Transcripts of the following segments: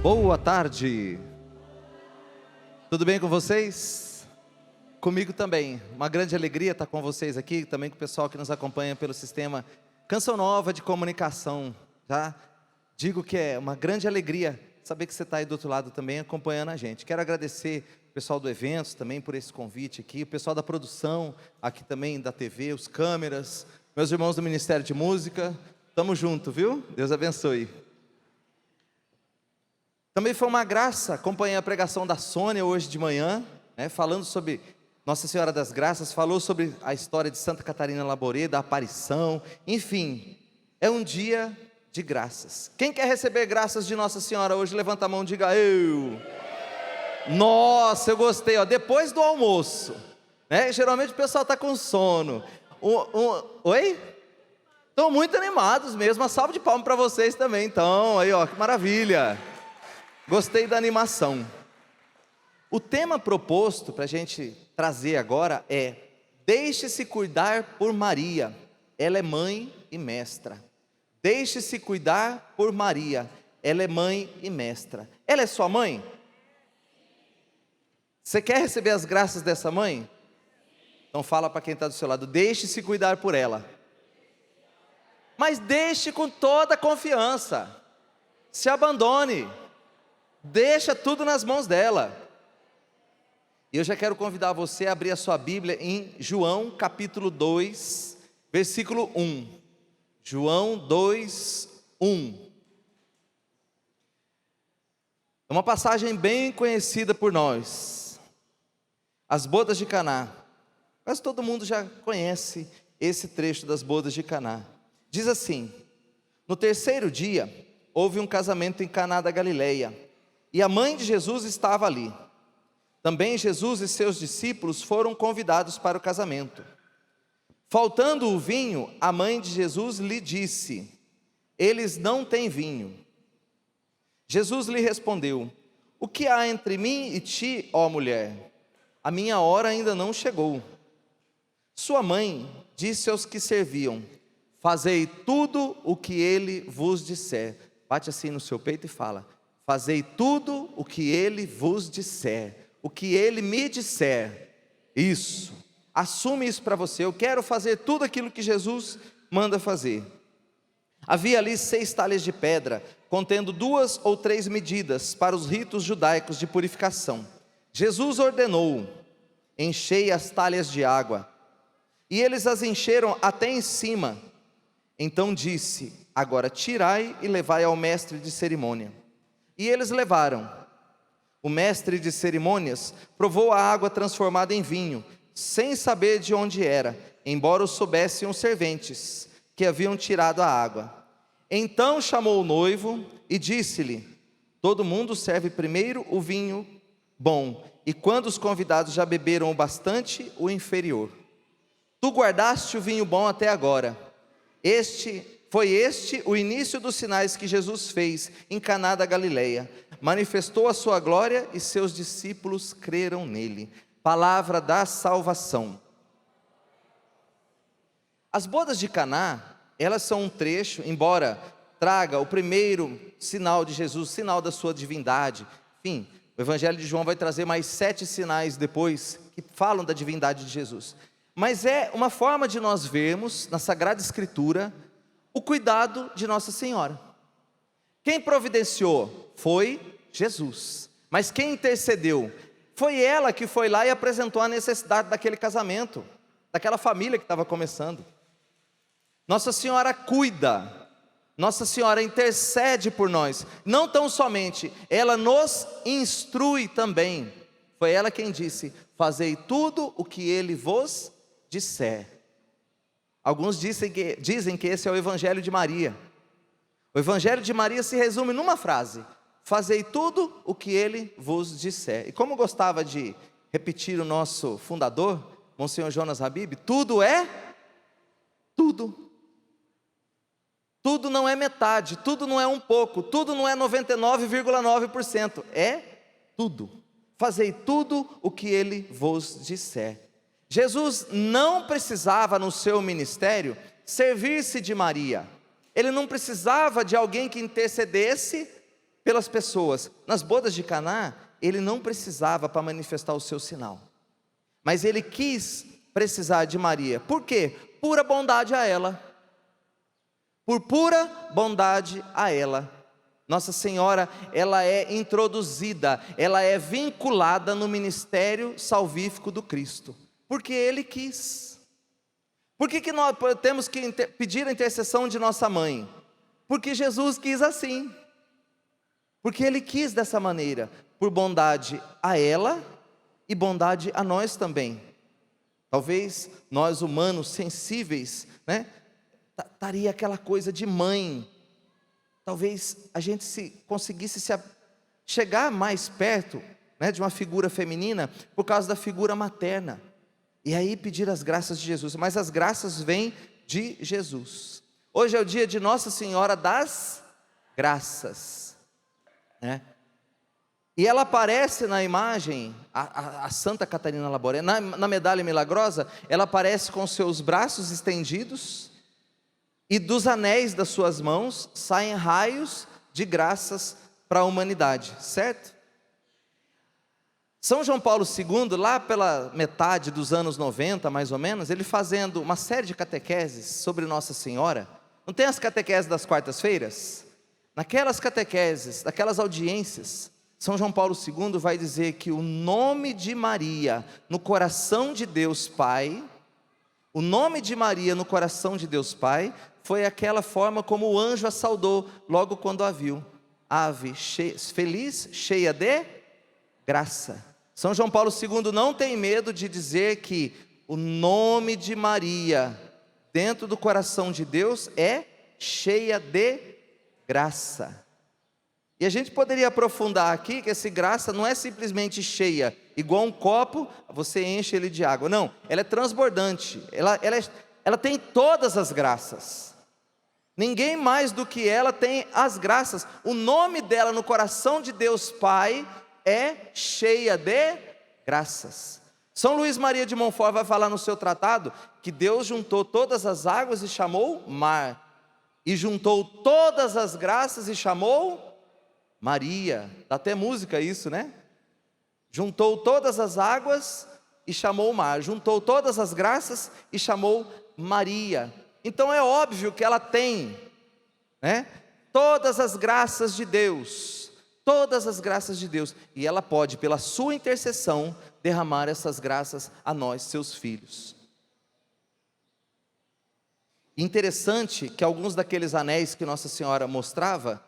Boa tarde. Tudo bem com vocês? Comigo também. Uma grande alegria estar com vocês aqui, também com o pessoal que nos acompanha pelo sistema Canção Nova de Comunicação. Já digo que é uma grande alegria saber que você está aí do outro lado também acompanhando a gente. Quero agradecer o pessoal do Eventos também por esse convite aqui, o pessoal da produção aqui também da TV, os câmeras, meus irmãos do Ministério de Música. Tamo junto, viu? Deus abençoe. Também foi uma graça acompanhar a pregação da Sônia hoje de manhã, falando sobre Nossa Senhora das Graças, falou sobre a história de Santa Catarina Laborê, da aparição, enfim, é um dia de graças. Quem quer receber graças de Nossa Senhora hoje, levanta a mão e diga eu. Nossa, eu gostei, depois do almoço, geralmente o pessoal está com sono. Oi? Estão muito animados mesmo, uma salva de palmas para vocês também, então, aí que maravilha. Gostei da animação. O tema proposto para a gente trazer agora é: deixe-se cuidar por Maria, ela é mãe e mestra. Deixe-se cuidar por Maria, ela é mãe e mestra. Ela é sua mãe? Você quer receber as graças dessa mãe? Então fala para quem está do seu lado: deixe-se cuidar por ela. Mas deixe com toda a confiança, se abandone. Deixa tudo nas mãos dela. E eu já quero convidar você a abrir a sua Bíblia em João capítulo 2, versículo 1. João 2, 1. É uma passagem bem conhecida por nós. As bodas de Caná. Quase todo mundo já conhece esse trecho das bodas de Caná. Diz assim: no terceiro dia, houve um casamento em Caná da Galileia. E a mãe de Jesus estava ali. Também Jesus e seus discípulos foram convidados para o casamento. Faltando o vinho, a mãe de Jesus lhe disse: eles não têm vinho. Jesus lhe respondeu: o que há entre mim e ti, ó mulher? A minha hora ainda não chegou. Sua mãe disse aos que serviam: fazei tudo o que ele vos disser. Bate assim no seu peito e fala: fazei tudo o que ele vos disser, o que ele me disser. Isso, assume isso para você. Eu quero fazer tudo aquilo que Jesus manda fazer. Havia ali 6 talhas de pedra, contendo 2 ou 3 medidas para os ritos judaicos de purificação. Jesus ordenou: enchei as talhas de água. E eles as encheram até em cima. Então disse: agora tirai e levai ao mestre de cerimônia. E eles levaram. O mestre de cerimônias provou a água transformada em vinho, sem saber de onde era, embora o soubessem os serventes que haviam tirado a água. Então chamou o noivo e disse-lhe: todo mundo serve primeiro o vinho bom, e quando os convidados já beberam o bastante, o inferior. Tu guardaste o vinho bom até agora. Foi este o início dos sinais que Jesus fez em Caná da Galileia. Manifestou a sua glória e seus discípulos creram nele. Palavra da salvação. As bodas de Caná, elas são um trecho, embora traga o primeiro sinal de Jesus, sinal da sua divindade. Enfim, o Evangelho de João vai trazer mais 7 sinais depois que falam da divindade de Jesus. Mas é uma forma de nós vermos na Sagrada Escritura o cuidado de Nossa Senhora. Quem providenciou foi Jesus, mas quem intercedeu foi ela que foi lá e apresentou a necessidade daquele casamento, daquela família que estava começando. Nossa Senhora cuida, Nossa Senhora intercede por nós. Não tão somente, ela nos instrui também. Foi ela quem disse: fazei tudo o que ele vos disser. Alguns dizem que esse é o Evangelho de Maria. O Evangelho de Maria se resume numa frase: fazei tudo o que ele vos disser. E como gostava de repetir o nosso fundador, Monsenhor Jonas Habib, tudo é tudo. Tudo não é metade, tudo não é um pouco, tudo não é 99,9%, é tudo. Fazei tudo o que ele vos disser. Jesus não precisava no seu ministério servir-se de Maria. Ele não precisava de alguém que intercedesse pelas pessoas. Nas bodas de Caná, ele não precisava para manifestar o seu sinal, mas ele quis precisar de Maria. Por quê? Pura bondade a ela. Por pura bondade a ela. Nossa Senhora, ela é introduzida, ela é vinculada no ministério salvífico do Cristo, porque Ele quis. Por que nós temos que pedir a intercessão de nossa mãe? Porque Jesus quis assim, porque Ele quis dessa maneira, por bondade a ela e bondade a nós também. Talvez nós humanos sensíveis, né, estaria aquela coisa de mãe. Talvez a gente conseguisse chegar mais perto, né, de uma figura feminina, por causa da figura materna, e aí pedir as graças de Jesus. Mas as graças vêm de Jesus. Hoje é o dia de Nossa Senhora das Graças, né? E ela aparece na imagem, a Santa Catarina Laboré, na medalha milagrosa, ela aparece com seus braços estendidos, e dos anéis das suas mãos saem raios de graças para a humanidade, certo? São João Paulo II, lá pela metade dos anos 90, mais ou menos, ele fazendo uma série de catequeses sobre Nossa Senhora. Não tem as catequeses das quartas-feiras? Naquelas catequeses, naquelas audiências, São João Paulo II vai dizer que o nome de Maria no coração de Deus Pai, o nome de Maria no coração de Deus Pai, foi aquela forma como o anjo a saudou logo quando a viu. Ave feliz, cheia de graça. São João Paulo II não tem medo de dizer que o nome de Maria dentro do coração de Deus é cheia de graça. E a gente poderia aprofundar aqui que essa graça não é simplesmente cheia, igual um copo, você enche ele de água. Não, ela é transbordante, ela tem todas as graças. Ninguém mais do que ela tem as graças. O nome dela no coração de Deus Pai é cheia de graças. São Luís Maria de Montfort vai falar no seu tratado que Deus juntou todas as águas e chamou mar, e juntou todas as graças e chamou Maria. Dá até música isso, né? Juntou todas as águas e chamou o mar, juntou todas as graças e chamou Maria. Então é óbvio que ela tem, né, todas as graças de Deus, todas as graças de Deus, e ela pode, pela sua intercessão, derramar essas graças a nós, seus filhos. Interessante que alguns daqueles anéis que Nossa Senhora mostrava,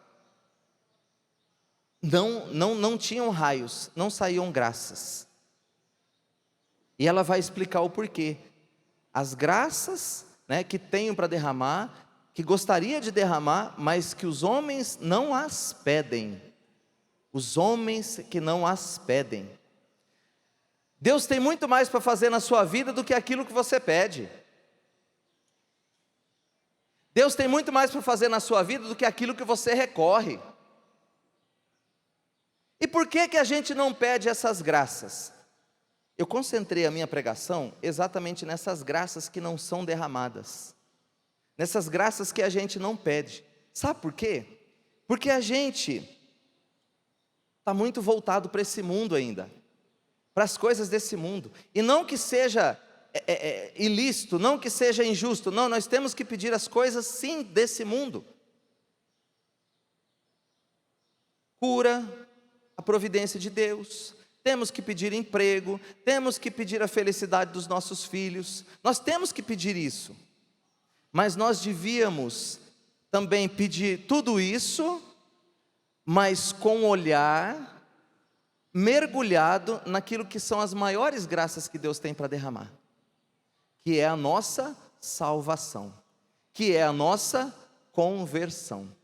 não tinham raios, não saíam graças. E ela vai explicar o porquê. As graças, né, que tenho para derramar, que gostaria de derramar, mas que os homens não as pedem. Os homens que não as pedem. Deus tem muito mais para fazer na sua vida do que aquilo que você pede. Deus tem muito mais para fazer na sua vida do que aquilo que você recorre. E por que a gente não pede essas graças? Eu concentrei a minha pregação exatamente nessas graças que não são derramadas, nessas graças que a gente não pede. Sabe por quê? Porque a gente está muito voltado para esse mundo ainda, para as coisas desse mundo, e não que seja ilícito, não que seja injusto, não, nós temos que pedir as coisas sim desse mundo. Cura, a providência de Deus, temos que pedir emprego, temos que pedir a felicidade dos nossos filhos, nós temos que pedir isso, mas nós devíamos também pedir tudo isso, mas com um olhar mergulhado naquilo que são as maiores graças que Deus tem para derramar, que é a nossa salvação, que é a nossa conversão.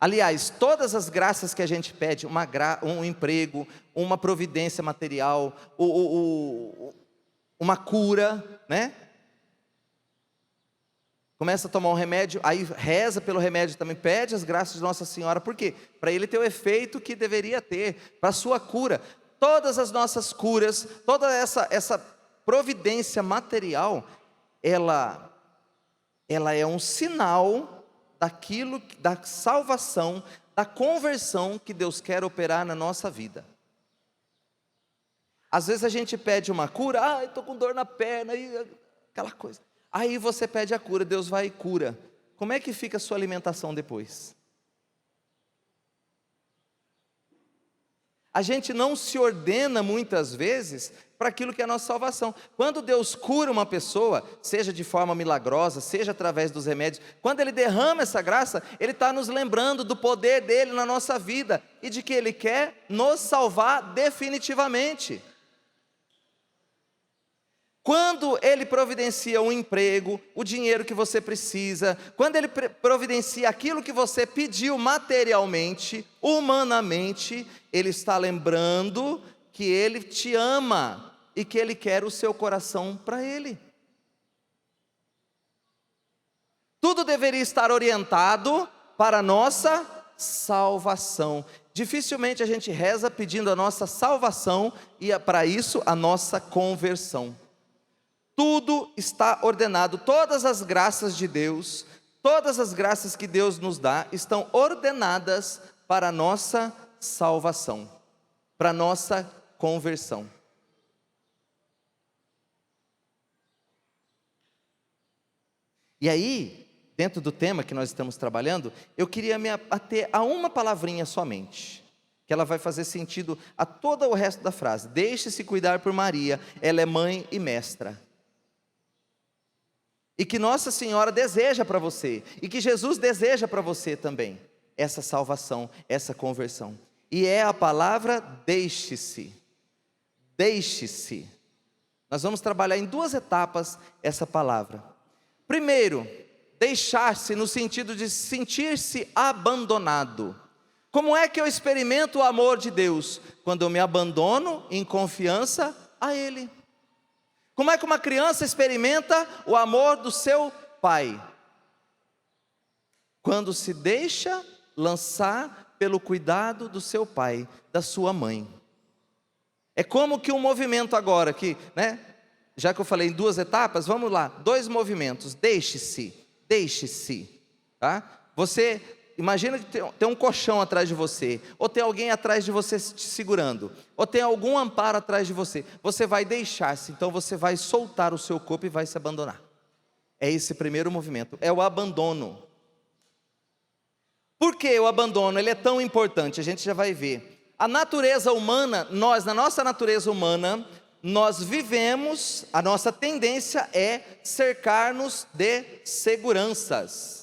Aliás, todas as graças que a gente pede, um emprego, uma providência material, uma cura, né? Começa a tomar um remédio, aí reza pelo remédio também, pede as graças de Nossa Senhora. Por quê? Para ele ter o efeito que deveria ter, para a sua cura. Todas as nossas curas, toda essa providência material, ela é um sinal daquilo, da salvação, da conversão que Deus quer operar na nossa vida. Às vezes a gente pede uma cura, eu estou com dor na perna, e aquela coisa. Aí você pede a cura, Deus vai e cura. Como é que fica a sua alimentação depois? A gente não se ordena muitas vezes para aquilo que é a nossa salvação. Quando Deus cura uma pessoa, seja de forma milagrosa, seja através dos remédios, quando Ele derrama essa graça, Ele está nos lembrando do poder dEle na nossa vida e de que Ele quer nos salvar definitivamente. Quando Ele providencia um emprego, o dinheiro que você precisa, quando Ele providencia aquilo que você pediu materialmente, humanamente, Ele está lembrando que Ele te ama e que Ele quer o seu coração para Ele. Tudo deveria estar orientado para a nossa salvação. Dificilmente a gente reza pedindo a nossa salvação e para isso a nossa conversão. Tudo está ordenado, todas as graças de Deus, todas as graças que Deus nos dá, estão ordenadas para a nossa salvação, para a nossa conversão. E aí, dentro do tema que nós estamos trabalhando, eu queria me ater a uma palavrinha somente, que ela vai fazer sentido a todo o resto da frase. Deixe-se cuidar por Maria, ela é mãe e mestra. E que Nossa Senhora deseja para você, e que Jesus deseja para você também, essa salvação, essa conversão. E é a palavra deixe-se. Deixe-se. Nós vamos trabalhar em duas etapas essa palavra. Primeiro, deixar-se no sentido de sentir-se abandonado. Como é que eu experimento o amor de Deus? Quando eu me abandono em confiança a Ele. Como é que uma criança experimenta o amor do seu pai? Quando se deixa lançar pelo cuidado do seu pai, da sua mãe. É como que um movimento agora aqui, né? Já que eu falei em duas etapas, vamos lá, 2 movimentos. Deixe-se, deixe-se, tá? Você imagina que tem um colchão atrás de você, ou tem alguém atrás de você te segurando, ou tem algum amparo atrás de você. Você vai deixar-se, então você vai soltar o seu corpo e vai se abandonar. É esse primeiro movimento, é o abandono. Por que o abandono? Ele é tão importante, a gente já vai ver. A natureza humana, na nossa natureza humana, nós vivemos, a nossa tendência é cercar-nos de seguranças.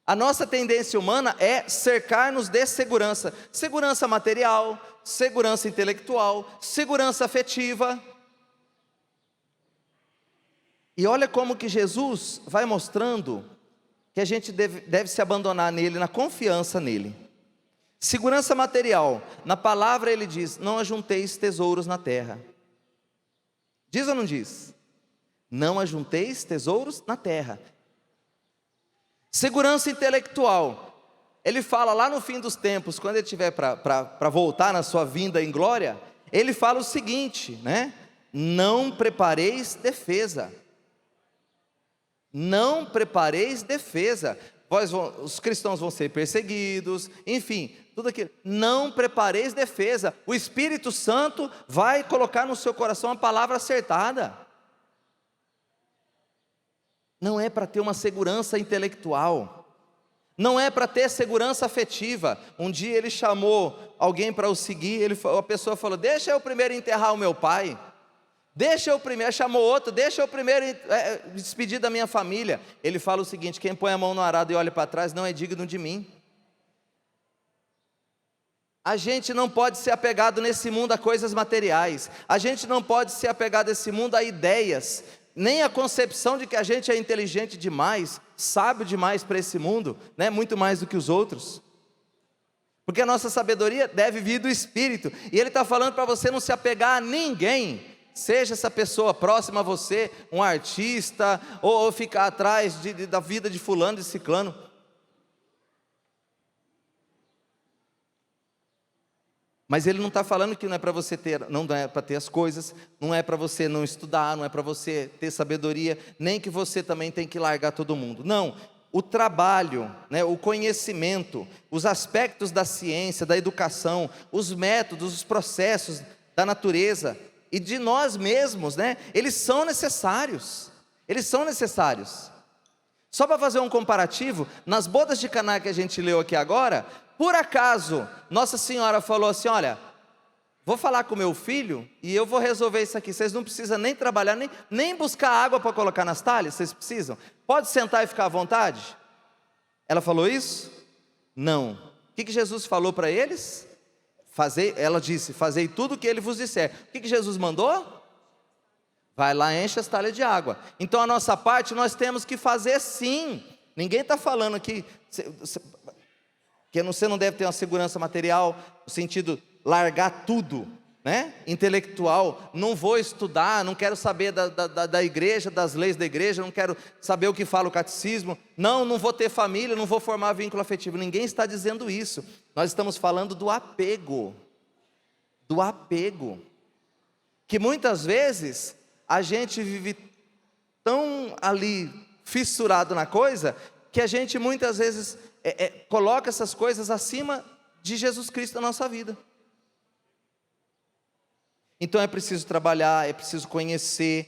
A nossa tendência humana é cercar-nos de segurança. Segurança material, segurança intelectual, segurança afetiva. E olha como que Jesus vai mostrando que a gente deve se abandonar nele, na confiança nele. Segurança material, na palavra ele diz, não ajunteis tesouros na terra. Diz ou não diz? Não ajunteis tesouros na terra. Segurança intelectual, ele fala lá no fim dos tempos, quando ele estiver para voltar na sua vinda em glória, ele fala o seguinte, né? Não prepareis defesa. Não prepareis defesa. Os cristãos vão ser perseguidos, enfim, tudo aquilo. Não prepareis defesa. O Espírito Santo vai colocar no seu coração a palavra acertada. Não é para ter uma segurança intelectual, não é para ter segurança afetiva. Um dia ele chamou alguém para o seguir, a pessoa falou, deixa eu primeiro enterrar o meu pai, deixa eu primeiro, chamou outro, deixa eu primeiro despedir da minha família. Ele fala o seguinte, quem põe a mão no arado e olha para trás não é digno de mim. A gente não pode ser apegado nesse mundo a coisas materiais, a gente não pode ser apegado nesse mundo a ideias, nem a concepção de que a gente é inteligente demais, sábio demais para esse mundo, né? Muito mais do que os outros, porque a nossa sabedoria deve vir do Espírito, e Ele está falando para você não se apegar a ninguém, seja essa pessoa próxima a você, um artista, ou ficar atrás da vida de fulano, de ciclano. Mas ele não está falando que não é para você ter, não é para ter as coisas, não é para você não estudar, não é para você ter sabedoria, nem que você também tem que largar todo mundo. Não, o trabalho, né, o conhecimento, os aspectos da ciência, da educação, os métodos, os processos da natureza e de nós mesmos, né, eles são necessários. Eles são necessários. Só para fazer um comparativo, nas bodas de Caná que a gente leu aqui agora, por acaso Nossa Senhora falou assim: olha, vou falar com meu filho e eu vou resolver isso aqui. Vocês não precisam nem trabalhar, nem buscar água para colocar nas talhas. Vocês precisam? Pode sentar e ficar à vontade? Ela falou isso? Não. O que Jesus falou para eles? Ela disse: fazei tudo o que ele vos disser. O que Jesus mandou? Vai lá, enche as talhas de água. Então a nossa parte nós temos que fazer sim. Ninguém está falando aqui que você não deve ter uma segurança material, no sentido largar tudo, né? Intelectual. Não vou estudar, não quero saber da igreja, das leis da igreja, não quero saber o que fala o catecismo. Não vou ter família, não vou formar vínculo afetivo. Ninguém está dizendo isso. Nós estamos falando do apego. Do apego. Que muitas vezes a gente vive tão ali fissurado na coisa, que a gente muitas vezes coloca essas coisas acima de Jesus Cristo na nossa vida. Então é preciso trabalhar, é preciso conhecer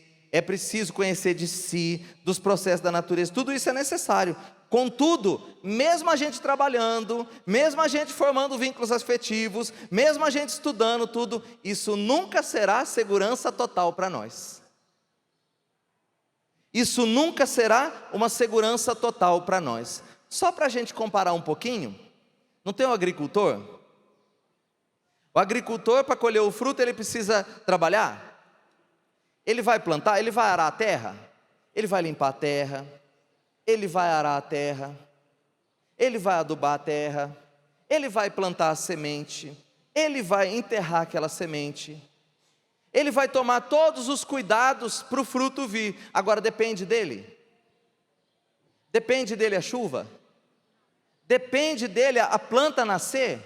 de si, dos processos da natureza, tudo isso é necessário. Contudo, mesmo a gente trabalhando, mesmo a gente formando vínculos afetivos, mesmo a gente estudando tudo, isso nunca será segurança total para nós. Isso nunca será uma segurança total para nós. Só para a gente comparar um pouquinho, não tem um agricultor? O agricultor, para colher o fruto, ele precisa trabalhar. Ele vai plantar, ele vai arar a terra, ele vai limpar a terra, ele vai arar a terra, ele vai adubar a terra, ele vai plantar a semente, ele vai enterrar aquela semente, ele vai tomar todos os cuidados para o fruto vir. Agora depende dele? Depende dele a chuva? Depende dele a planta nascer?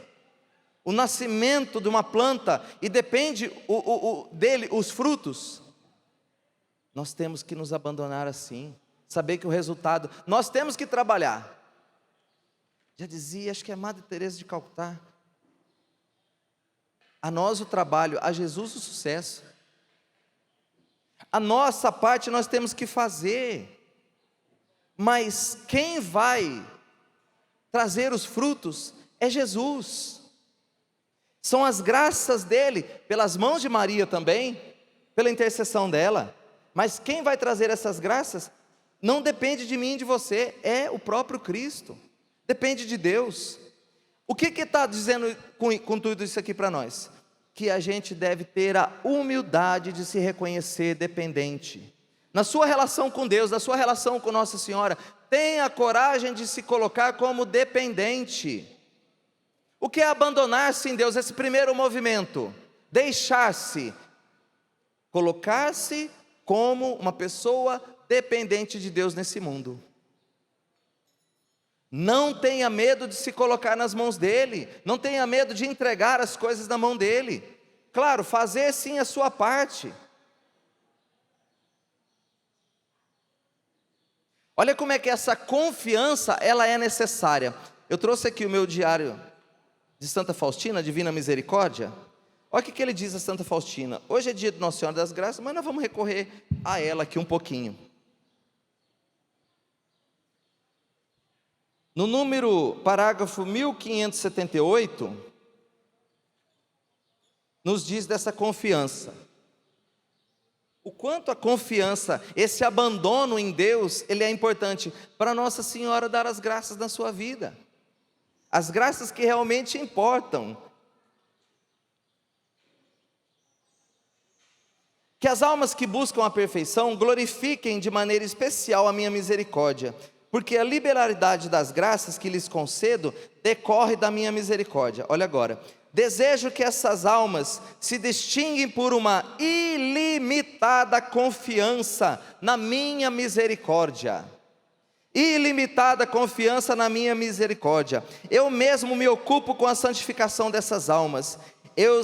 O nascimento de uma planta, e depende dele os frutos? Nós temos que nos abandonar assim, saber que o resultado, nós temos que trabalhar. Já dizia, acho que é Madre Teresa de Calcutá: a nós o trabalho, a Jesus o sucesso. A nossa parte nós temos que fazer, mas quem vai trazer os frutos é Jesus. São as graças dele, pelas mãos de Maria também, pela intercessão dela. Mas quem vai trazer essas graças não depende de mim e de você, é o próprio Cristo. Depende de Deus. O que está dizendo com tudo isso aqui para nós? Que a gente deve ter a humildade de se reconhecer dependente. Na sua relação com Deus, na sua relação com Nossa Senhora, tenha a coragem de se colocar como dependente. O que é abandonar-se em Deus? Esse primeiro movimento, deixar-se, colocar-se como uma pessoa dependente de Deus nesse mundo. Não tenha medo de se colocar nas mãos dele, não tenha medo de entregar as coisas na mão dele. Claro, fazer sim a sua parte. Olha como é que essa confiança, ela é necessária. Eu trouxe aqui o meu diário de Santa Faustina, Divina Misericórdia. Olha o que ele diz a Santa Faustina. Hoje é dia de Nossa Senhora das Graças, mas nós vamos recorrer a ela aqui um pouquinho. No parágrafo 1578, nos diz dessa confiança. O quanto a confiança, esse abandono em Deus, ele é importante para Nossa Senhora dar as graças na sua vida. As graças que realmente importam. Que as almas que buscam a perfeição glorifiquem de maneira especial a minha misericórdia, porque a liberalidade das graças que lhes concedo decorre da minha misericórdia. Olha agora, desejo que essas almas se distinguem por uma ilimitada confiança na minha misericórdia. Ilimitada confiança na minha misericórdia. Eu mesmo me ocupo com a santificação dessas almas. Eu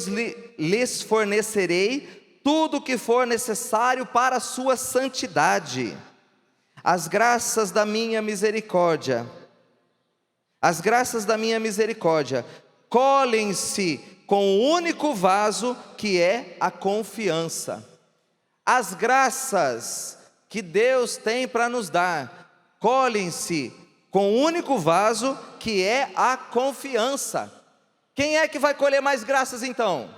lhes fornecerei tudo o que for necessário para a sua santidade. As graças da minha misericórdia, as graças da minha misericórdia, colhem-se com o único vaso que é a confiança. As graças que Deus tem para nos dar, colhem-se com o único vaso que é a confiança. Quem é que vai colher mais graças então?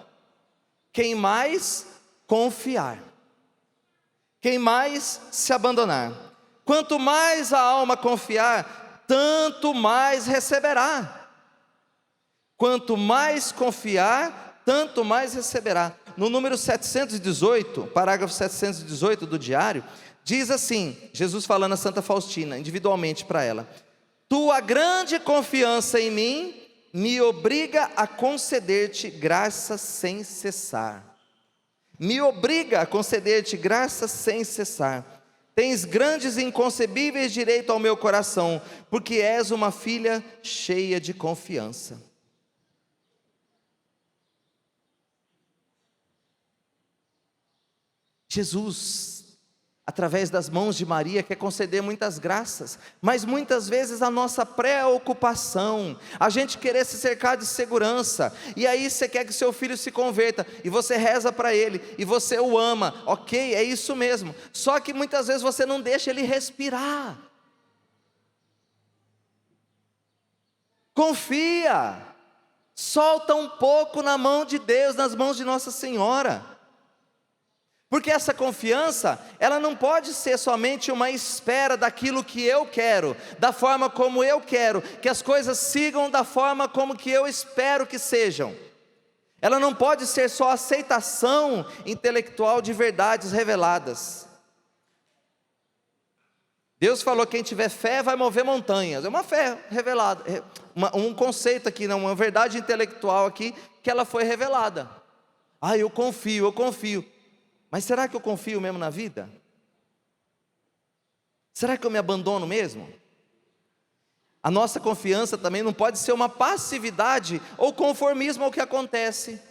Quem mais confiar, quem mais se abandonar. Quanto mais a alma confiar, tanto mais receberá. Quanto mais confiar, tanto mais receberá. No número 718, parágrafo 718 do diário, diz assim, Jesus falando a Santa Faustina, individualmente para ela: tua grande confiança em mim me obriga a conceder-te graça sem cessar. Me obriga a conceder-te graça sem cessar. Tens grandes e inconcebíveis direito ao meu coração, porque és uma filha cheia de confiança. Jesus, através das mãos de Maria, quer conceder muitas graças, mas muitas vezes a nossa preocupação, a gente querer se cercar de segurança, e aí você quer que seu filho se converta, e você reza para ele, e você o ama, ok, é isso mesmo, só que muitas vezes você não deixa ele respirar. Confia, solta um pouco na mão de Deus, nas mãos de Nossa Senhora. Porque essa confiança, ela não pode ser somente uma espera daquilo que eu quero, da forma como eu quero, que as coisas sigam da forma como que eu espero que sejam. Ela não pode ser só aceitação intelectual de verdades reveladas. Deus falou que quem tiver fé vai mover montanhas, é uma fé revelada, um conceito aqui, uma verdade intelectual aqui, que ela foi revelada. Eu confio. Mas será que eu confio mesmo na vida? Será que eu me abandono mesmo? A nossa confiança também não pode ser uma passividade ou conformismo ao que acontece.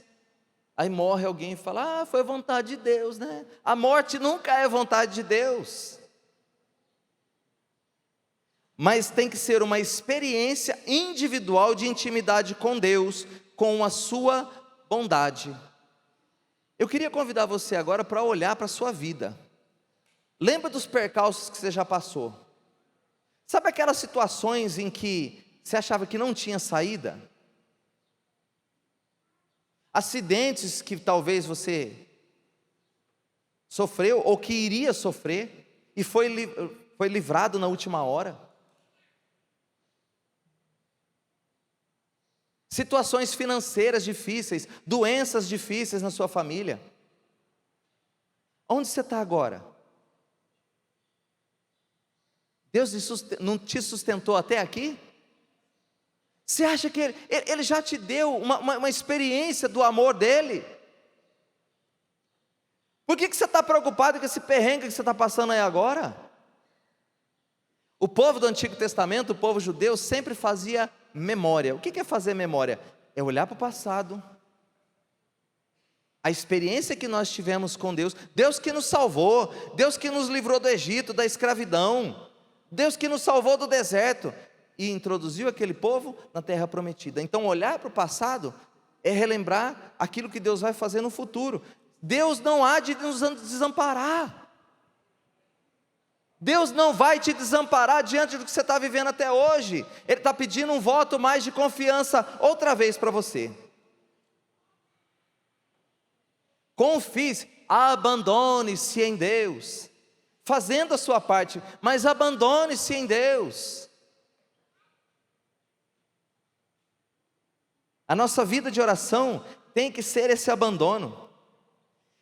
Aí morre alguém e fala: foi vontade de Deus, né? A morte nunca é vontade de Deus. Mas tem que ser uma experiência individual de intimidade com Deus, com a sua bondade. Eu queria convidar você agora para olhar para a sua vida. Lembra dos percalços que você já passou? Sabe aquelas situações em que você achava que não tinha saída? Acidentes que talvez você sofreu ou que iria sofrer e foi livrado na última hora? Situações financeiras difíceis, doenças difíceis na sua família. Onde você está agora? Deus não te sustentou até aqui? Você acha que Ele já te deu uma experiência do amor dEle? Por que você está preocupado com esse perrengue que você está passando aí agora? O povo do Antigo Testamento, o povo judeu, sempre fazia memória. O que é fazer memória? É olhar para o passado, a experiência que nós tivemos com Deus, Deus que nos salvou, Deus que nos livrou do Egito, da escravidão, Deus que nos salvou do deserto e introduziu aquele povo na terra prometida. Então olhar para o passado é relembrar aquilo que Deus vai fazer no futuro. Deus não há de nos desamparar. Deus não vai te desamparar diante do que você está vivendo até hoje. Ele está pedindo um voto mais de confiança outra vez para você. Confie, abandone-se em Deus, fazendo a sua parte, mas abandone-se em Deus. A nossa vida de oração tem que ser esse abandono.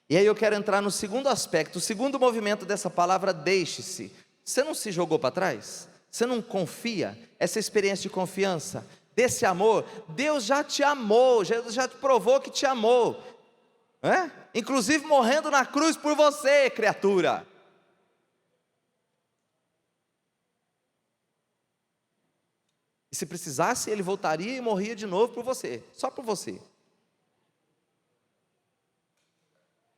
E aí eu quero entrar no segundo aspecto, o segundo movimento dessa palavra, deixe-se. Você não se jogou para trás? Você não confia? Essa experiência de confiança, desse amor, Deus já te amou, Jesus já te provou que te amou, inclusive morrendo na cruz por você, criatura. E se precisasse, Ele voltaria e morria de novo por você, só por você.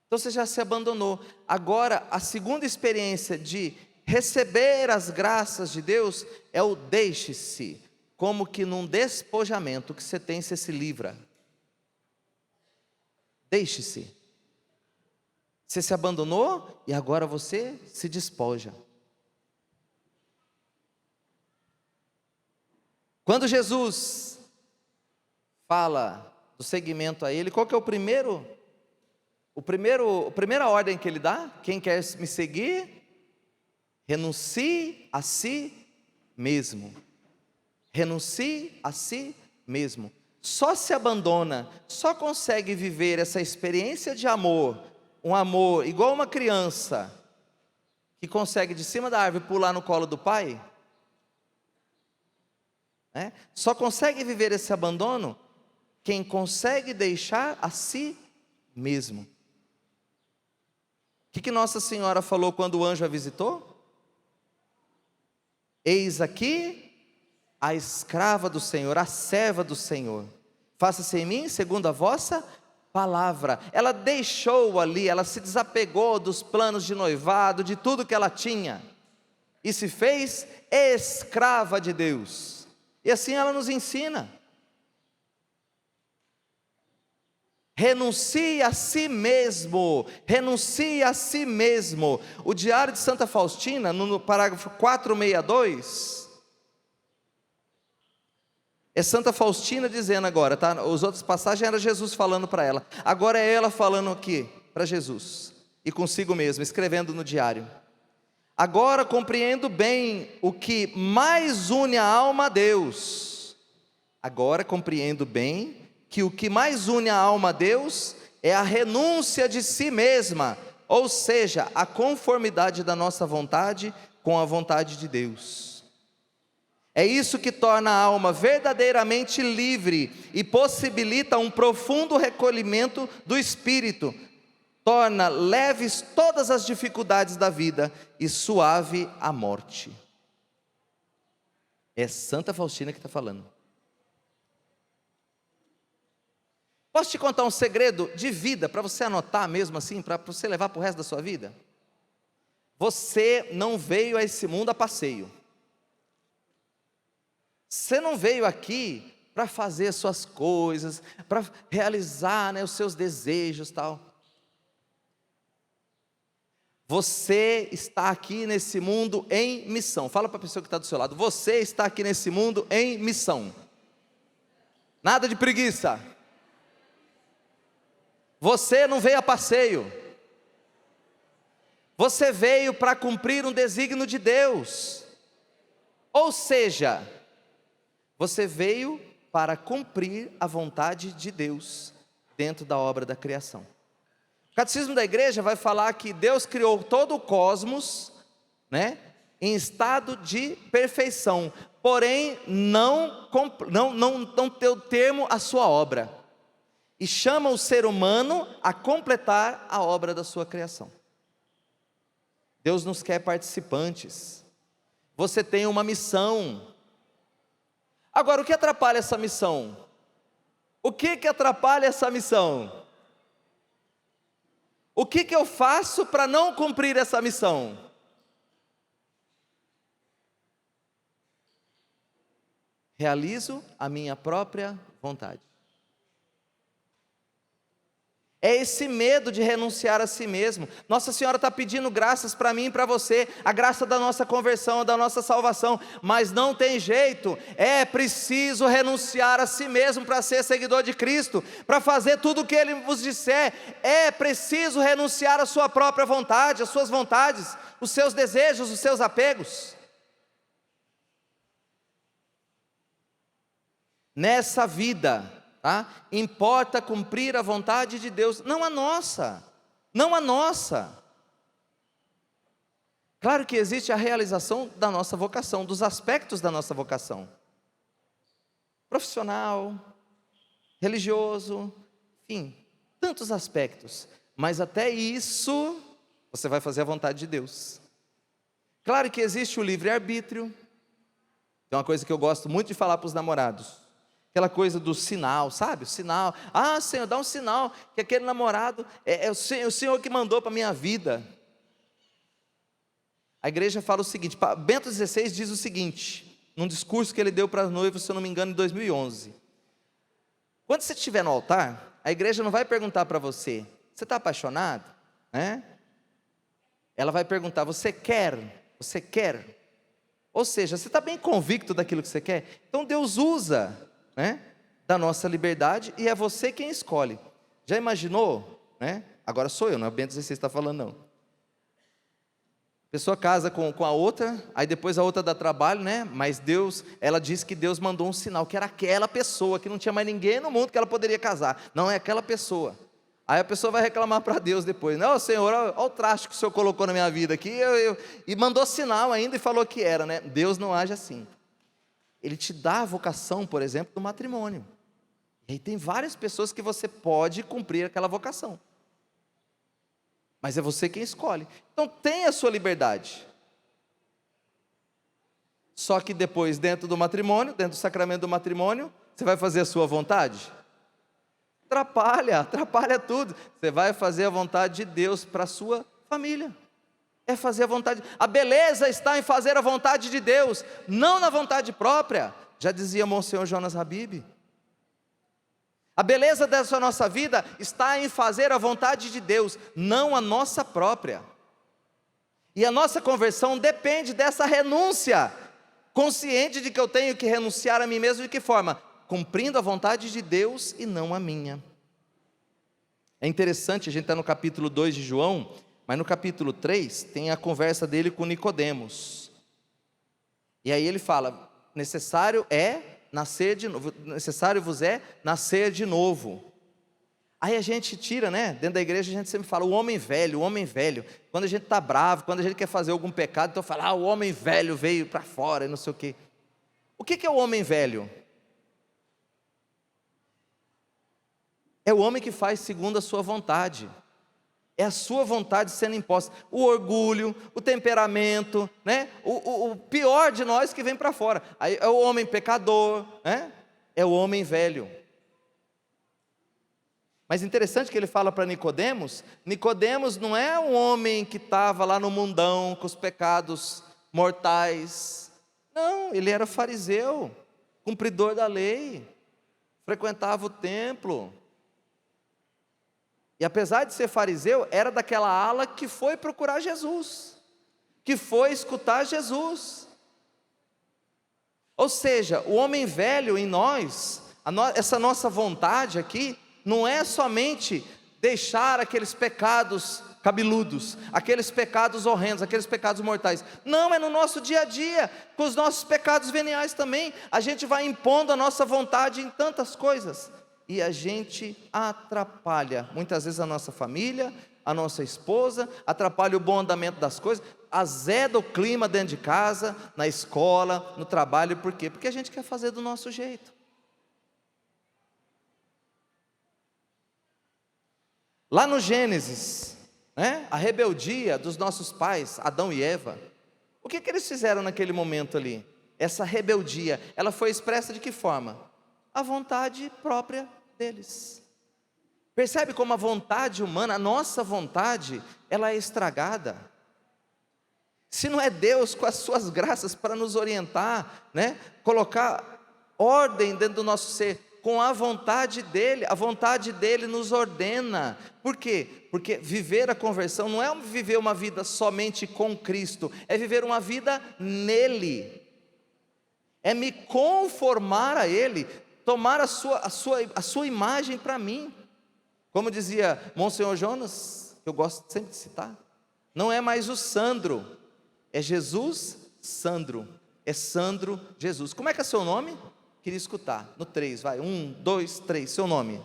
Então você já se abandonou. Agora, a segunda experiência de receber as graças de Deus é o deixe-se, como que num despojamento que você tem, você se livra. Deixe-se. Você se abandonou e agora você se despoja. Quando Jesus fala do seguimento a Ele, qual que é a primeira ordem que Ele dá? Quem quer me seguir, renuncie a si mesmo. Renuncie a si mesmo. Só se abandona, só consegue viver essa experiência de amor, um amor igual uma criança, que consegue de cima da árvore pular no colo do pai, né? Só consegue viver esse abandono quem consegue deixar a si mesmo. O que Nossa Senhora falou quando o anjo a visitou? Eis aqui a escrava do Senhor, a serva do Senhor, faça-se em mim segundo a vossa palavra. Ela deixou ali, ela se desapegou dos planos de noivado, de tudo que ela tinha, e se fez escrava de Deus. E assim ela nos ensina: renuncie a si mesmo, renuncie a si mesmo. O Diário de Santa Faustina, no parágrafo 462, é Santa Faustina dizendo agora, tá? Os outros passagens era Jesus falando para ela, agora é ela falando aqui para Jesus, e consigo mesmo, escrevendo no diário: agora compreendo bem o que mais une a alma a Deus. Agora compreendo bem que o que mais une a alma a Deus é a renúncia de si mesma, ou seja, a conformidade da nossa vontade com a vontade de Deus. É isso que torna a alma verdadeiramente livre e possibilita um profundo recolhimento do espírito, torna leves todas as dificuldades da vida e suave a morte. É Santa Faustina que está falando. Posso te contar um segredo de vida, para você anotar mesmo assim, para você levar para o resto da sua vida? Você não veio a esse mundo a passeio. Você não veio aqui para fazer as suas coisas, para realizar, né, os seus desejos e tal. Você está aqui nesse mundo em missão. Fala para a pessoa que está do seu lado: você está aqui nesse mundo em missão. Nada de preguiça. Você não veio a passeio. Você veio para cumprir um desígnio de Deus. Ou seja, você veio para cumprir a vontade de Deus dentro da obra da criação. O Catecismo da Igreja vai falar que Deus criou todo o cosmos, né, em estado de perfeição, porém não deu termo à sua obra, e chama o ser humano a completar a obra da sua criação. Deus nos quer participantes. Você tem uma missão. Agora, o que atrapalha essa missão? O que atrapalha essa missão? O que eu faço para não cumprir essa missão? Realizo a minha própria vontade. É esse medo de renunciar a si mesmo. Nossa Senhora está pedindo graças para mim e para você, a graça da nossa conversão, da nossa salvação, mas não tem jeito, é preciso renunciar a si mesmo para ser seguidor de Cristo, para fazer tudo o que Ele vos disser. É preciso renunciar à sua própria vontade, às suas vontades, os seus desejos, os seus apegos. Nessa vida, importa cumprir a vontade de Deus, não a nossa, não a nossa. Claro que existe a realização da nossa vocação, dos aspectos da nossa vocação, profissional, religioso, enfim, tantos aspectos, mas até isso, você vai fazer a vontade de Deus. Claro que existe o livre-arbítrio, é uma coisa que eu gosto muito de falar para os namorados, aquela coisa do sinal, sabe? O sinal, Senhor, dá um sinal, que aquele namorado é o Senhor que mandou para a minha vida. A igreja fala o seguinte, Bento XVI diz o seguinte, num discurso que ele deu para as noivas, se eu não me engano, em 2011. Quando você estiver no altar, a igreja não vai perguntar para você, você está apaixonado? Ela vai perguntar, você quer? Você quer? Ou seja, você está bem convicto daquilo que você quer? Então Deus usa, da nossa liberdade e é você quem escolhe. Já imaginou? Agora sou eu, não é o Bento XVI que está falando não. A pessoa casa com a outra, aí depois a outra dá trabalho, mas ela disse que Deus mandou um sinal, que era aquela pessoa, que não tinha mais ninguém no mundo que ela poderia casar. Não, é aquela pessoa. Aí a pessoa vai reclamar para Deus depois, não, Senhor, olha o traste que o Senhor colocou na minha vida aqui, e mandou sinal ainda e falou que era, Deus não age assim. Ele te dá a vocação, por exemplo, do matrimônio. E aí tem várias pessoas que você pode cumprir aquela vocação. Mas é você quem escolhe. Então tem a sua liberdade. Só que depois, dentro do matrimônio, dentro do sacramento do matrimônio, você vai fazer a sua vontade? Atrapalha tudo. Você vai fazer a vontade de Deus para a sua família. É fazer a vontade. A beleza está em fazer a vontade de Deus, não na vontade própria. Já dizia Monsenhor Jonas Habib. A beleza dessa nossa vida está em fazer a vontade de Deus, não a nossa própria. E a nossa conversão depende dessa renúncia, consciente de que eu tenho que renunciar a mim mesmo. De que forma? Cumprindo a vontade de Deus e não a minha. É interessante, a gente está no capítulo 2 de João, mas no capítulo 3 tem a conversa dele com Nicodemos. E aí ele fala, necessário vos é nascer de novo. Aí a gente tira, dentro da igreja a gente sempre fala, o homem velho. Quando a gente está bravo, quando a gente quer fazer algum pecado, então fala, o homem velho veio para fora e não sei o quê. O que é o homem velho? É o homem que faz segundo a sua vontade. É a sua vontade sendo imposta. O orgulho, o temperamento, o pior de nós que vem para fora. Aí é o homem pecador, é o homem velho. Mas interessante que ele fala para Nicodemos. Nicodemos não é um homem que estava lá no mundão com os pecados mortais. Não, ele era fariseu, cumpridor da lei, frequentava o templo. E apesar de ser fariseu, era daquela ala que foi procurar Jesus, que foi escutar Jesus. Ou seja, o homem velho em nós, essa nossa vontade aqui, não é somente deixar aqueles pecados cabeludos, aqueles pecados horrendos, aqueles pecados mortais. Não, é no nosso dia a dia, com os nossos pecados veniais também. A gente vai impondo a nossa vontade em tantas coisas. E a gente atrapalha, muitas vezes a nossa família, a nossa esposa, atrapalha o bom andamento das coisas, azeda o clima dentro de casa, na escola, no trabalho. Por quê? Porque a gente quer fazer do nosso jeito. Lá no Gênesis, a rebeldia dos nossos pais, Adão e Eva, o que eles fizeram naquele momento ali? Essa rebeldia, ela foi expressa de que forma? A vontade própria deles. Percebe como a vontade humana, a nossa vontade, ela é estragada. Se não é Deus com as suas graças para nos orientar, colocar ordem dentro do nosso ser, com a vontade dele nos ordena. Por quê? Porque viver a conversão não é viver uma vida somente com Cristo, é viver uma vida nele, é me conformar a Ele, tomar a sua imagem para mim. Como dizia Monsenhor Jonas, que eu gosto sempre de citar, não é mais o Sandro, é Jesus Sandro, é Sandro Jesus. Como é que é seu nome? Queria escutar, no 3, vai, 1, 2, 3, seu nome.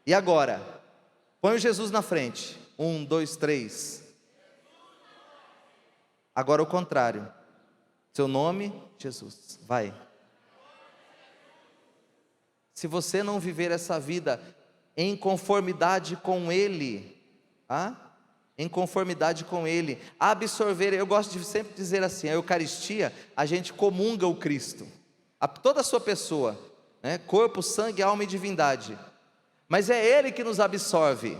E agora, põe o Jesus na frente, 1, 2, 3. Agora o contrário, seu nome, Jesus, vai. Se você não viver essa vida em conformidade com Ele, em conformidade com Ele, absorver, eu gosto de sempre dizer assim, a Eucaristia, a gente comunga o Cristo, toda a sua pessoa, corpo, sangue, alma e divindade, mas é Ele que nos absorve,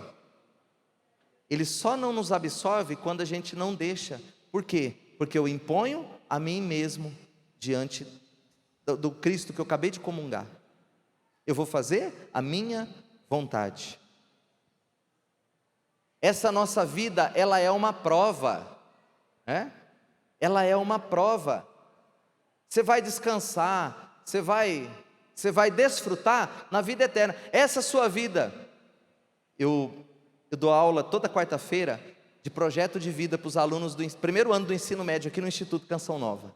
Ele só não nos absorve quando a gente não deixa. Por quê? Porque eu imponho a mim mesmo diante do Cristo que eu acabei de comungar. Eu vou fazer a minha vontade. Essa nossa vida, ela é uma prova, né? Ela é uma prova. Você vai descansar, você vai desfrutar na vida eterna. Essa sua vida, eu dou aula toda quarta-feira de projeto de vida para os alunos do primeiro ano do ensino médio aqui no Instituto Canção Nova.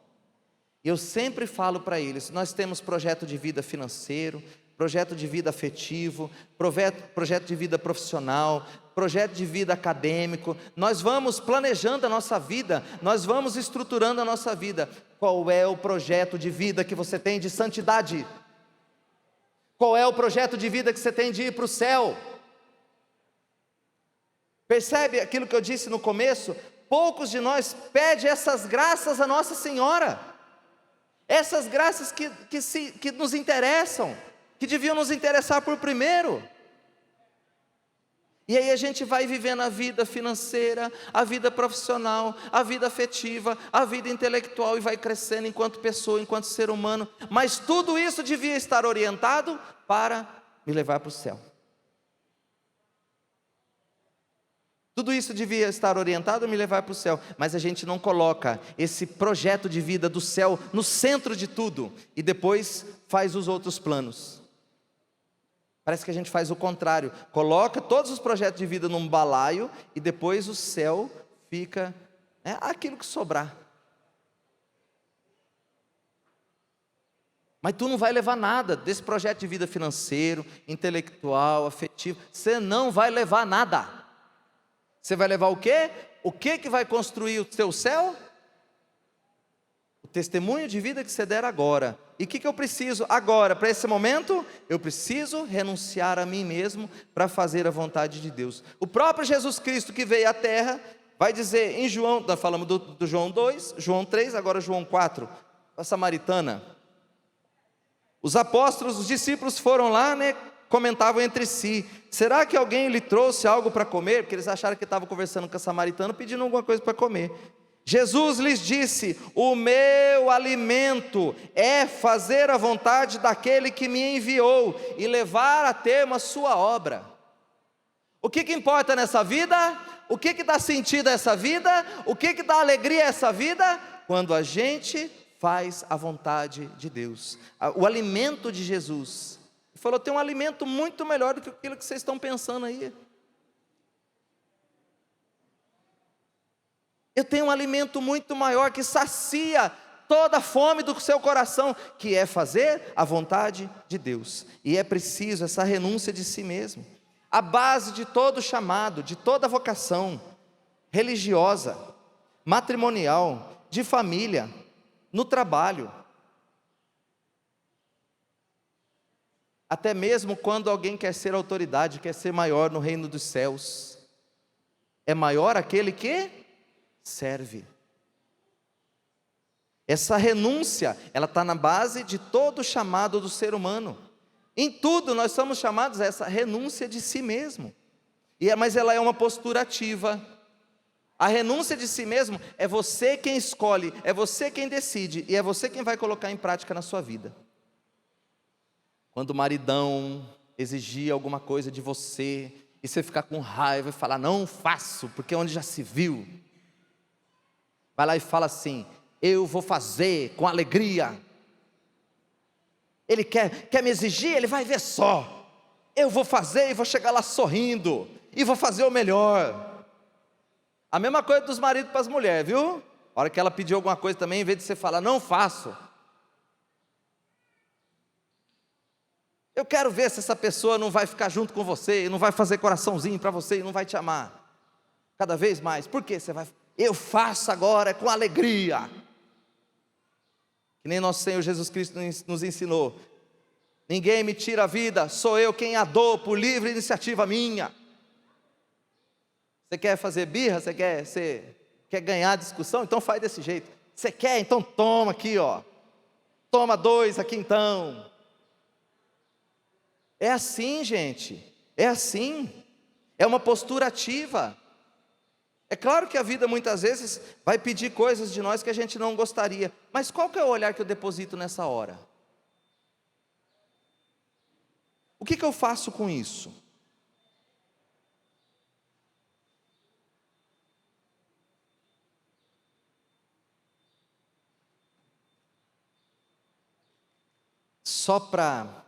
Eu sempre falo para eles, nós temos projeto de vida financeiro, projeto de vida afetivo, projeto de vida profissional, projeto de vida acadêmico. Nós vamos planejando a nossa vida, nós vamos estruturando a nossa vida. Qual é o projeto de vida que você tem de santidade? Qual é o projeto de vida que você tem de ir para o céu? Percebe aquilo que eu disse no começo? Poucos de nós pedem essas graças a Nossa Senhora, essas graças que nos interessam, que deviam nos interessar por primeiro. E aí a gente vai vivendo a vida financeira, a vida profissional, a vida afetiva, a vida intelectual, e vai crescendo enquanto pessoa, enquanto ser humano. Mas tudo isso devia estar orientado para me levar para o céu. Tudo isso devia estar orientado a me levar para o céu, mas a gente não coloca esse projeto de vida do céu no centro de tudo, e depois faz os outros planos. Parece que a gente faz o contrário, coloca todos os projetos de vida num balaio, e depois o céu fica aquilo que sobrar. Mas tu não vai levar nada desse projeto de vida financeiro, intelectual, afetivo, você não vai levar nada. Você vai levar o quê? O que vai construir o teu céu? O testemunho de vida que você der agora. E o que eu preciso agora, para esse momento? Eu preciso renunciar a mim mesmo para fazer a vontade de Deus. O próprio Jesus Cristo que veio à terra vai dizer em João, nós falamos do João 2, João 3, agora João 4, a samaritana. Os apóstolos, os discípulos foram lá, comentavam entre si, será que alguém lhe trouxe algo para comer? Porque eles acharam que estavam conversando com a samaritana, pedindo alguma coisa para comer. Jesus lhes disse, o meu alimento é fazer a vontade daquele que me enviou, e levar a termo a sua obra. O que importa nessa vida? O que dá sentido a essa vida? O que dá alegria a essa vida? Quando a gente faz a vontade de Deus. O alimento de Jesus. Ele falou, tem um alimento muito melhor do que aquilo que vocês estão pensando aí. Eu tenho um alimento muito maior que sacia toda a fome do seu coração, que é fazer a vontade de Deus. E é preciso essa renúncia de si mesmo. A base de todo chamado, de toda vocação religiosa, matrimonial, de família, no trabalho. Até mesmo quando alguém quer ser autoridade, quer ser maior no reino dos céus, é maior aquele que serve. Essa renúncia, ela está na base de todo o chamado do ser humano. Em tudo nós somos chamados a essa renúncia de si mesmo. Mas ela é uma postura ativa. A renúncia de si mesmo é você quem escolhe, é você quem decide, e é você quem vai colocar em prática na sua vida. Quando o maridão exigir alguma coisa de você, e você ficar com raiva e falar, não faço, porque é onde já se viu. Vai lá e fala assim, eu vou fazer com alegria. Ele quer me exigir, ele vai ver só. Eu vou fazer e vou chegar lá sorrindo, e vou fazer o melhor. A mesma coisa dos maridos para as mulheres, viu? A hora que ela pediu alguma coisa também, em vez de você falar, não faço. Eu quero ver se essa pessoa não vai ficar junto com você, e não vai fazer coraçãozinho para você, e não vai te amar. Cada vez mais. Por quê? Eu faço agora com alegria. Que nem nosso Senhor Jesus Cristo nos ensinou. Ninguém me tira a vida, sou eu quem a dou por livre iniciativa minha. Você quer fazer birra? Você quer ganhar a discussão? Então faz desse jeito. Você quer? Então toma aqui, ó. Toma 2 aqui então. É assim, gente. É assim. É uma postura ativa. É claro que a vida muitas vezes vai pedir coisas de nós que a gente não gostaria, mas qual que é o olhar que eu deposito nessa hora? O que eu faço com isso? Só para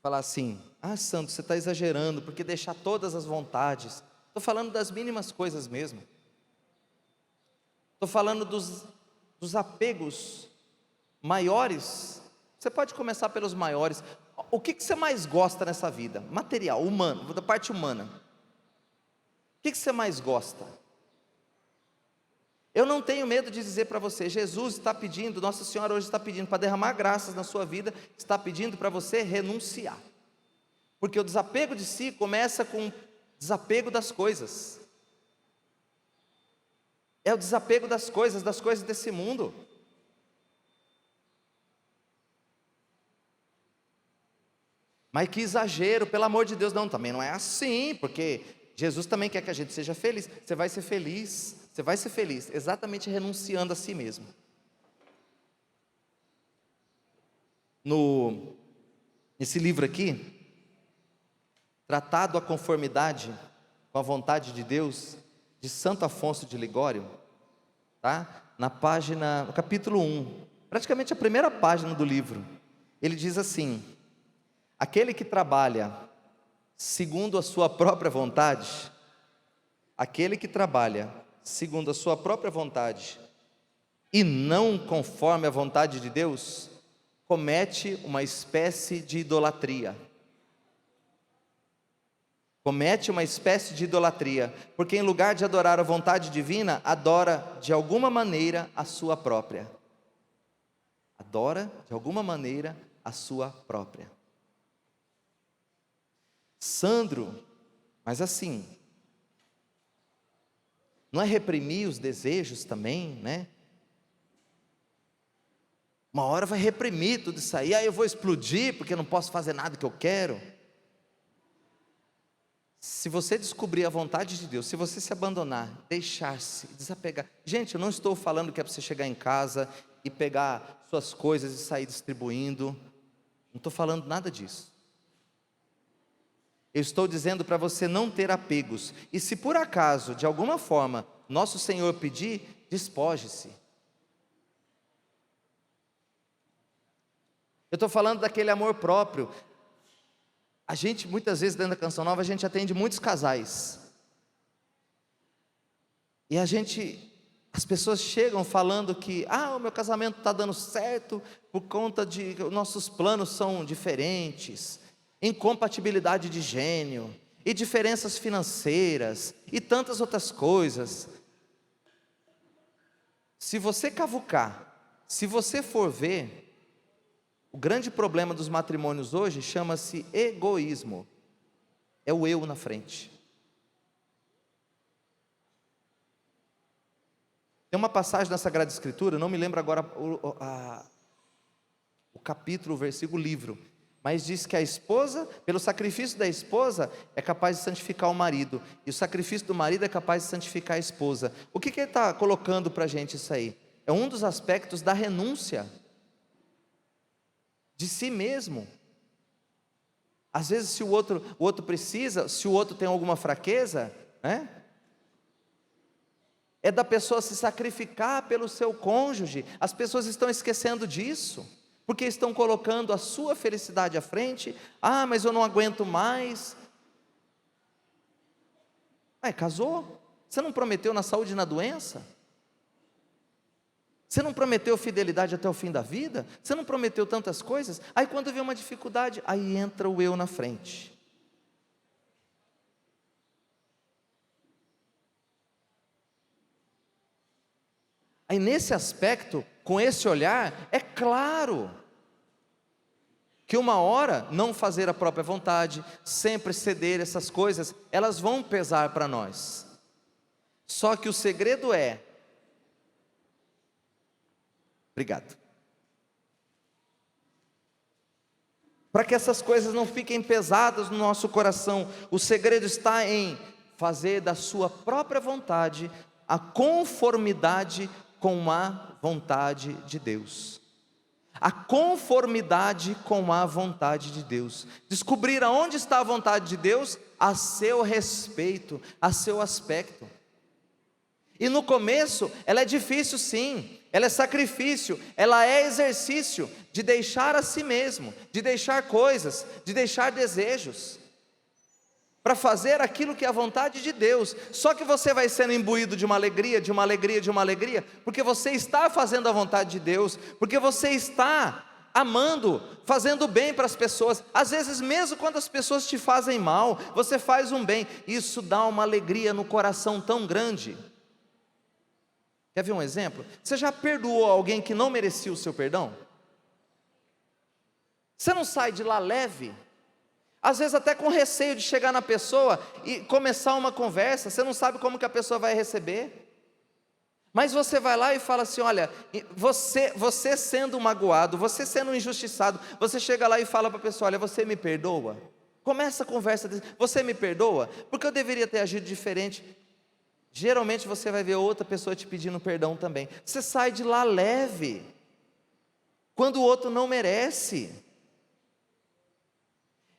falar assim, Santo, você está exagerando, porque deixar todas as vontades. Estou falando das mínimas coisas mesmo. Estou falando dos apegos maiores. Você pode começar pelos maiores. O que você mais gosta nessa vida? Material, humano, da parte humana. O que você mais gosta? Eu não tenho medo de dizer para você, Jesus está pedindo, Nossa Senhora hoje está pedindo para derramar graças na sua vida, está pedindo para você renunciar. Porque o desapego de si começa com o desapego das coisas. É o desapego das coisas desse mundo. Mas que exagero, pelo amor de Deus, não, também não é assim, porque Jesus também quer que a gente seja feliz. Você vai ser feliz, exatamente renunciando a si mesmo. Nesse livro aqui, Tratado à Conformidade com a Vontade de Deus, de Santo Afonso de Ligório, tá? No capítulo 1, praticamente a primeira página do livro, ele diz assim: aquele que trabalha segundo a sua própria vontade, e não conforme a vontade de Deus, comete uma espécie de idolatria. Porque em lugar de adorar a vontade divina, adora de alguma maneira a sua própria. Sandro, mas assim, não é reprimir os desejos também, né? Uma hora vai reprimir tudo isso aí, eu vou explodir porque eu não posso fazer nada que eu quero. Se você descobrir a vontade de Deus, se você se abandonar, deixar-se, desapegar. Gente, eu não estou falando que é para você chegar em casa e pegar suas coisas e sair distribuindo. Não estou falando nada disso. Eu estou dizendo para você não ter apegos. E se por acaso, de alguma forma, nosso Senhor pedir, despoje-se. Eu estou falando daquele amor próprio. A gente, muitas vezes dentro da Canção Nova, a gente atende muitos casais. E as pessoas chegam falando que, o meu casamento está dando certo por conta de que nossos planos são diferentes, incompatibilidade de gênio, e diferenças financeiras, e tantas outras coisas. Se você cavucar, se você for ver, o grande problema dos matrimônios hoje chama-se egoísmo. É o eu na frente. Tem uma passagem na Sagrada Escritura, não me lembro agora o capítulo, o versículo, o livro, mas diz que a esposa, pelo sacrifício da esposa, é capaz de santificar o marido, e o sacrifício do marido é capaz de santificar a esposa. O que ele está colocando para a gente isso aí? É um dos aspectos da renúncia de si mesmo. Às vezes, se o outro precisa, se o outro tem alguma fraqueza, né? É da pessoa se sacrificar pelo seu cônjuge. As pessoas estão esquecendo disso, porque estão colocando a sua felicidade à frente. Mas eu não aguento mais. Casou? Você não prometeu na saúde e na doença? Você não prometeu fidelidade até o fim da vida? Você não prometeu tantas coisas? Aí quando vem uma dificuldade, aí entra o eu na frente. Aí nesse aspecto, com esse olhar, é claro que uma hora não fazer a própria vontade, sempre ceder essas coisas, elas vão pesar para nós. Só que o segredo é... Obrigado. para que essas coisas não fiquem pesadas no nosso coração. O segredo está em fazer da sua própria vontade a conformidade com a vontade de Deus. A conformidade com a vontade de Deus. Descobrir aonde está a vontade de Deus a seu respeito, a seu aspecto. E no começo, ela é difícil sim, ela é sacrifício, ela é exercício de deixar a si mesmo, de deixar coisas, de deixar desejos, para fazer aquilo que é a vontade de Deus. Só que você vai sendo imbuído de uma alegria, de uma alegria, de uma alegria, porque você está fazendo a vontade de Deus, porque você está amando, fazendo bem para as pessoas. Às vezes mesmo quando as pessoas te fazem mal, você faz um bem, isso dá uma alegria no coração tão grande. Quer ver um exemplo? Você já perdoou alguém que não merecia o seu perdão? Você não sai de lá leve? Às vezes até com receio de chegar na pessoa e começar uma conversa, você não sabe como que a pessoa vai receber. Mas você vai lá e fala assim, olha, você sendo magoado, você sendo injustiçado, você chega lá e fala para a pessoa, olha, você me perdoa? Começa a conversa, você me perdoa? Porque eu deveria ter agido diferente. Geralmente você vai ver outra pessoa te pedindo perdão também. Você sai de lá leve, quando o outro não merece.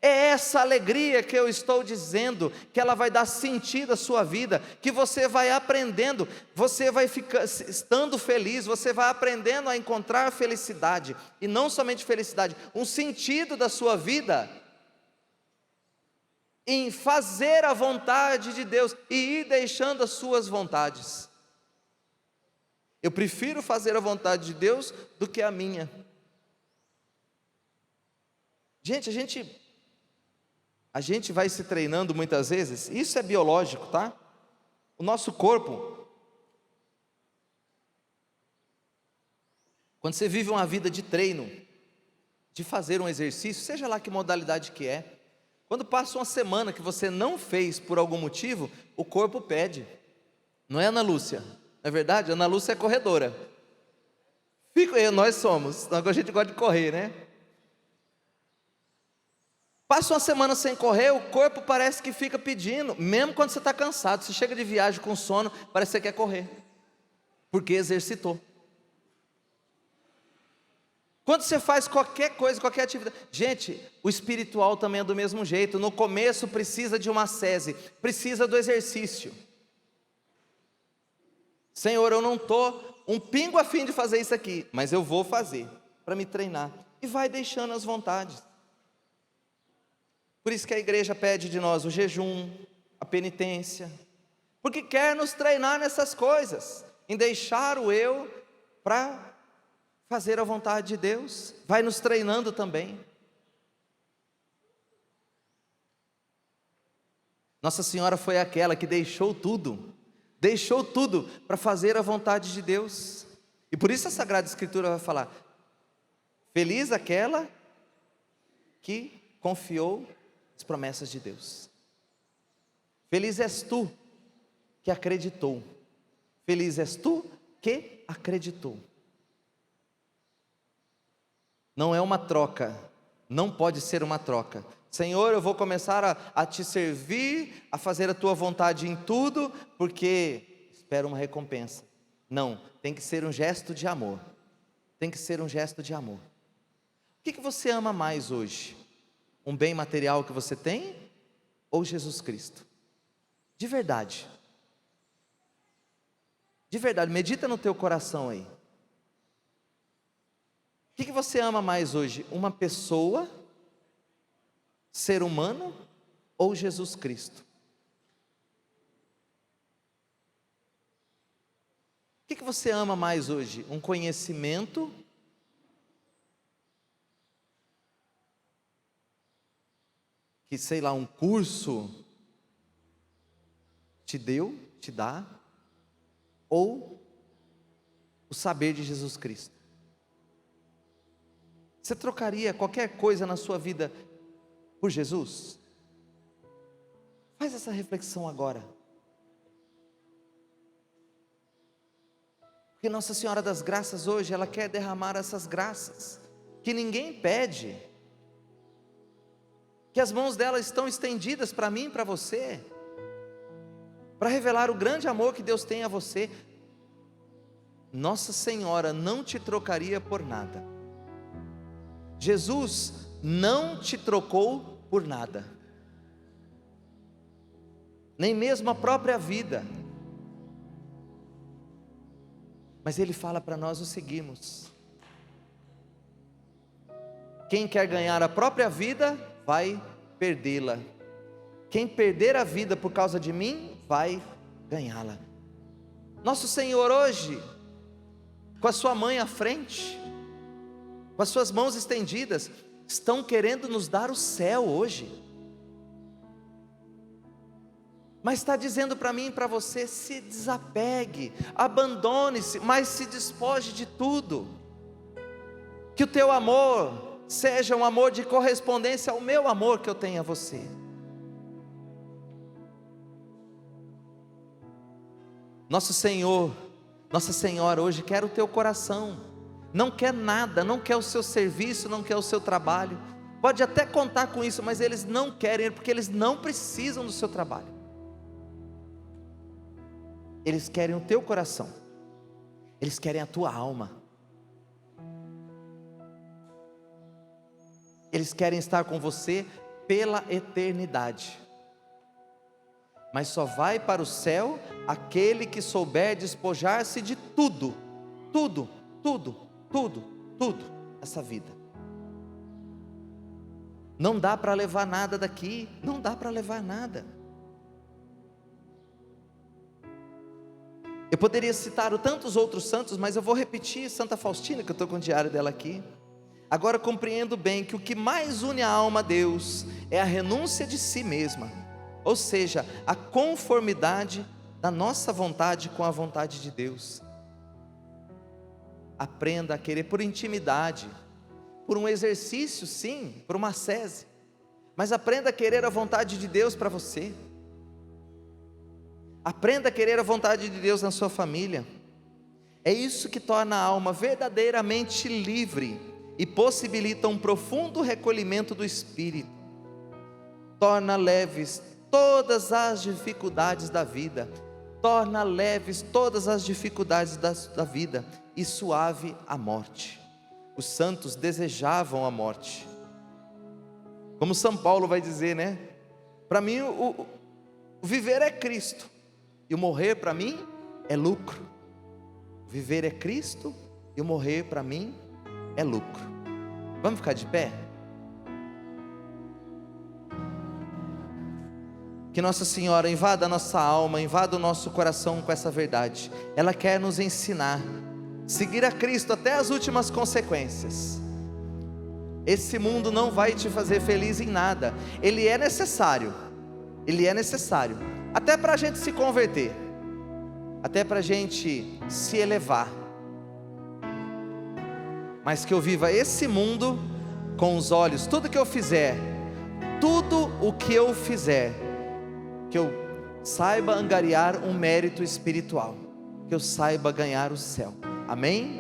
É essa alegria que eu estou dizendo, que ela vai dar sentido à sua vida, que você vai aprendendo, você vai estando feliz, você vai aprendendo a encontrar felicidade, e não somente felicidade, um sentido da sua vida, em fazer a vontade de Deus, e ir deixando as suas vontades. Eu prefiro fazer a vontade de Deus do que a minha. Gente, a gente vai se treinando muitas vezes, isso é biológico, tá? O nosso corpo, quando você vive uma vida de treino, de fazer um exercício, seja lá que modalidade que é, quando passa uma semana que você não fez por algum motivo, o corpo pede. Não é, Ana Lúcia? Não é verdade? Ana Lúcia é corredora. Nós somos, a gente gosta de correr, né? Passa uma semana sem correr, o corpo parece que fica pedindo, mesmo quando você está cansado. Você chega de viagem com sono, parece que você quer correr, porque exercitou. Quando você faz qualquer coisa, qualquer atividade, gente, o espiritual também é do mesmo jeito. No começo precisa de uma ascese, precisa do exercício. Senhor, eu não estou um pingo a fim de fazer isso aqui, mas eu vou fazer, para me treinar. E vai deixando as vontades. Por isso que a igreja pede de nós o jejum, a penitência, porque quer nos treinar nessas coisas, em deixar o eu para fazer a vontade de Deus, vai nos treinando também. Nossa Senhora foi aquela que deixou tudo para fazer a vontade de Deus, e por isso a Sagrada Escritura vai falar, feliz aquela que confiou as promessas de Deus. Feliz és tu que acreditou, feliz és tu que acreditou. Não é uma troca, não pode ser uma troca. Senhor, eu vou começar a te servir, a fazer a tua vontade em tudo, porque espero uma recompensa. Não, tem que ser um gesto de amor. Tem que ser um gesto de amor. O que você ama mais hoje? Um bem material que você tem ou Jesus Cristo? De verdade. De verdade, medita no teu coração aí. O que você ama mais hoje? Uma pessoa, ser humano ou Jesus Cristo? O que você ama mais hoje? Um conhecimento que, sei lá, um curso te deu, te dá, ou o saber de Jesus Cristo? Você trocaria qualquer coisa na sua vida por Jesus? Faz essa reflexão agora. Porque Nossa Senhora das Graças hoje, ela quer derramar essas graças, que ninguém pede, que as mãos dela estão estendidas para mim e para você, para revelar o grande amor que Deus tem a você. Nossa Senhora não te trocaria por nada. Jesus não te trocou por nada, nem mesmo a própria vida. Mas Ele fala para nós o seguirmos. Quem quer ganhar a própria vida, vai perdê-la. Quem perder a vida por causa de mim, vai ganhá-la. Nosso Senhor hoje, com a sua mãe à frente, com as suas mãos estendidas, estão querendo nos dar o céu hoje. Mas está dizendo para mim e para você: se desapegue, abandone-se, mas se despoje de tudo. Que o teu amor seja um amor de correspondência ao meu amor que eu tenho a você. Nosso Senhor, Nossa Senhora hoje quer o teu coração, não quer nada, não quer o seu serviço, não quer o seu trabalho. Pode até contar com isso, mas eles não querem, porque eles não precisam do seu trabalho. Eles querem o teu coração, eles querem a tua alma, eles querem estar com você pela eternidade. Mas só vai para o céu aquele que souber despojar-se de tudo, tudo, tudo, tudo, tudo, essa vida. Não dá para levar nada daqui, não dá para levar nada. Eu poderia citar tantos outros santos, mas eu vou repetir Santa Faustina, que eu estou com o diário dela aqui. Agora compreendo bem que o que mais une a alma a Deus é a renúncia de si mesma, ou seja, a conformidade da nossa vontade com a vontade de Deus. Aprenda a querer por intimidade, por um exercício, sim, por uma ascese, mas aprenda a querer a vontade de Deus para você. Aprenda a querer a vontade de Deus na sua família. É isso que torna a alma verdadeiramente livre e possibilita um profundo recolhimento do espírito. Torna leves todas as dificuldades da vida, torna leves todas as dificuldades da vida e suave a morte. Os santos desejavam a morte, como São Paulo vai dizer, né? Para mim o viver é Cristo, e o morrer para mim é lucro. O viver é Cristo, e o morrer para mim é lucro. Vamos ficar de pé? Que Nossa Senhora invada a nossa alma, invada o nosso coração com essa verdade. Ela quer nos ensinar, seguir a Cristo até as últimas consequências. Esse mundo não vai te fazer feliz em nada. Ele é necessário, até para a gente se converter, até para a gente se elevar. Mas que eu viva esse mundo com os olhos, tudo que eu fizer, tudo o que eu fizer, que eu saiba angariar um mérito espiritual, que eu saiba ganhar o céu. Amém?